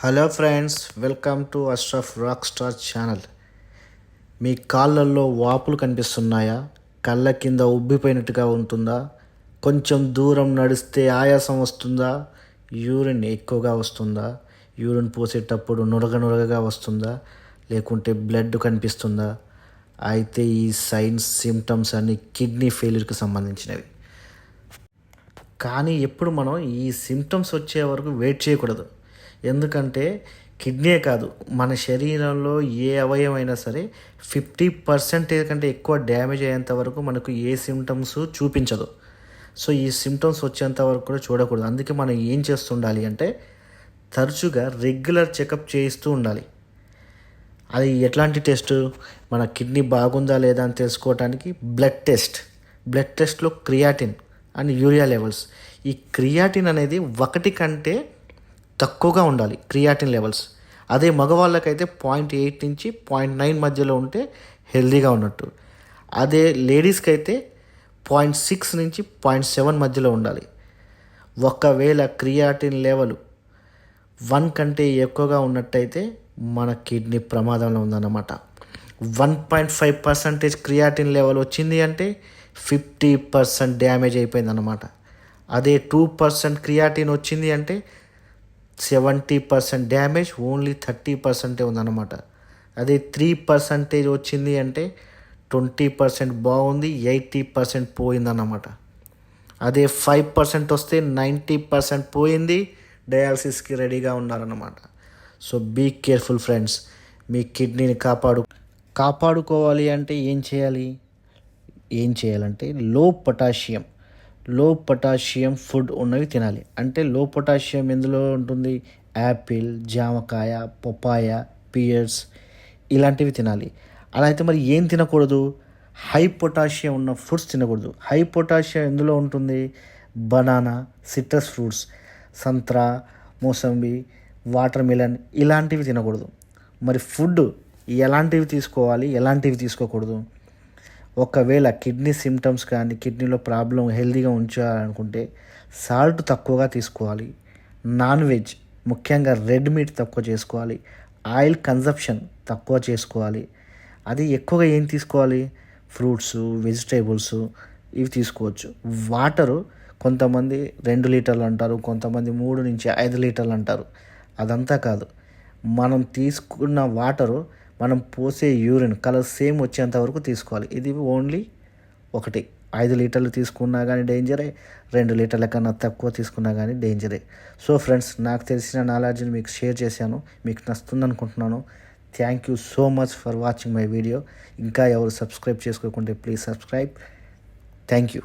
Hello friends, welcome to Ashraf rock star channel. మీ కాళ్ళల్లో వాపులు కనిపిస్తున్నాయా? కళ్ళ కింద ఉబ్బిపోయినట్టుగా ఉంటుందా? కొంచెం దూరం నడిస్తే ఆయాసం వస్తుందా? యూరిన్ ఎక్కువగా వస్తుందా? యూరిన్ పోసేటప్పుడు నురగగా వస్తుందా? లేకుంటే బ్లడ్ కనిపిస్తుందా? అయితే ఈ సైన్స్ సిమ్టమ్స్ అన్ని కిడ్నీ ఫెయిల్యూర్కి సంబంధించినవి. కానీ ఎప్పుడు మనం ఈ సిమ్టమ్స్ వచ్చే వరకు వెయిట్ చేయకూడదు. ఎందుకంటే కిడ్నీ కాదు, మన శరీరంలో ఏ అవయవమైనా సరే 50% కంటే ఎక్కువ డ్యామేజ్ అయ్యేంత వరకు మనకు ఏ సిమ్టమ్స్ చూపించదు. సో ఈ సిమ్టమ్స్ వచ్చేంత వరకు కూడా చూడకూడదు. అందుకే మనం ఏం చేస్తుండాలి అంటే తరచుగా రెగ్యులర్ చెకప్ చేయిస్తూ ఉండాలి. అది ఎట్లాంటి టెస్ట్? మన కిడ్నీ బాగుందా లేదా అని తెలుసుకోవడానికి బ్లడ్ టెస్ట్లో క్రియాటిన్ అండ్ యూరియా లెవెల్స్. ఈ క్రియాటిన్ అనేది 1 కంటే తక్కువగా ఉండాలి క్రియాటిన్ లెవెల్స్. అదే మగవాళ్ళకైతే 0.8 నుంచి 0.9 మధ్యలో ఉంటే హెల్తీగా ఉన్నట్టు. అదే లేడీస్కి అయితే 0.6 నుంచి 0.7 మధ్యలో ఉండాలి. ఒకవేళ క్రియాటిన్ లెవెల్ 1 కంటే ఎక్కువగా ఉన్నట్టయితే మన కిడ్నీ ప్రమాదంలో ఉందన్నమాట. 1.5% క్రియాటిన్ లెవెల్ వచ్చింది అంటే 50% డ్యామేజ్ అయిపోయిందన్నమాట. అదే 2% క్రియాటిన్ వచ్చింది అంటే 70% డ్యామేజ్, ఓన్లీ 30% ఉందన్నమాట. అదే 3% వచ్చింది అంటే 20% బాగుంది, 80% పోయిందన్నమాట. అదే 5% వస్తే 90% పోయింది, డయాలసిస్కి రెడీగా ఉన్నారన్నమాట. So be careful friends. మీ కిడ్నీని కాపాడుకోవాలి అంటే ఏం చేయాలంటే లో పొటాషియం ఫుడ్ ఉన్నవి తినాలి. అంటే లో పొటాషియం ఎందులో ఉంటుంది? యాపిల్, జామకాయ, పపాయ, పియర్స్ ఇలాంటివి తినాలి. అలా అయితే మరి ఏం తినకూడదు? హై పొటాషియం ఉన్న ఫుడ్స్ తినకూడదు. హై పొటాషియం ఎందులో ఉంటుంది? బనానా, సిట్రస్ ఫ్రూట్స్, సంత్రా, మోసంబి, వాటర్ మిలన్ ఇలాంటివి తినకూడదు. మరి ఫుడ్ ఎలాంటివి తీసుకోవాలి, ఎలాంటివి తీసుకోకూడదు? ఒకవేళ కిడ్నీ సిమ్టమ్స్ కానీ కిడ్నీలో ప్రాబ్లం హెల్తీగా ఉంచాలనుకుంటే సాల్ట్ తక్కువగా తీసుకోవాలి. నాన్ వెజ్ ముఖ్యంగా రెడ్ మీట్ తక్కువ చేసుకోవాలి. ఆయిల్ కన్జప్షన్ తక్కువ చేసుకోవాలి. అది ఎక్కువగా ఏం తీసుకోవాలి? ఫ్రూట్స్, వెజిటేబుల్స్ ఇవి తీసుకోవచ్చు. వాటరు కొంతమంది 2 లీటర్లు అంటారు, కొంతమంది 3 నుంచి 5 లీటర్లు అంటారు. అదంతా కాదు. మనం తీసుకున్న వాటరు, మనం పోసే యూరిన్ కలర్ సేమ్ వచ్చేంత వరకు తీసుకోవాలి. ఇది ఓన్లీ 5 లీటర్లు తీసుకున్నా కానీ డేంజరే, 2 లీటర్ల కన్నా తక్కువ తీసుకున్నా కానీ డేంజరే. సో ఫ్రెండ్స్, నాకు తెలిసిన నాలెడ్జ్ని మీకు షేర్ చేశాను. మీకు నచ్చుతుంది అనుకుంటున్నాను. Thank you so much for watching my video. ఇంకా ఎవరు సబ్స్క్రైబ్ చేసుకోకుంటే ప్లీజ్ సబ్స్క్రైబ్. Thank you.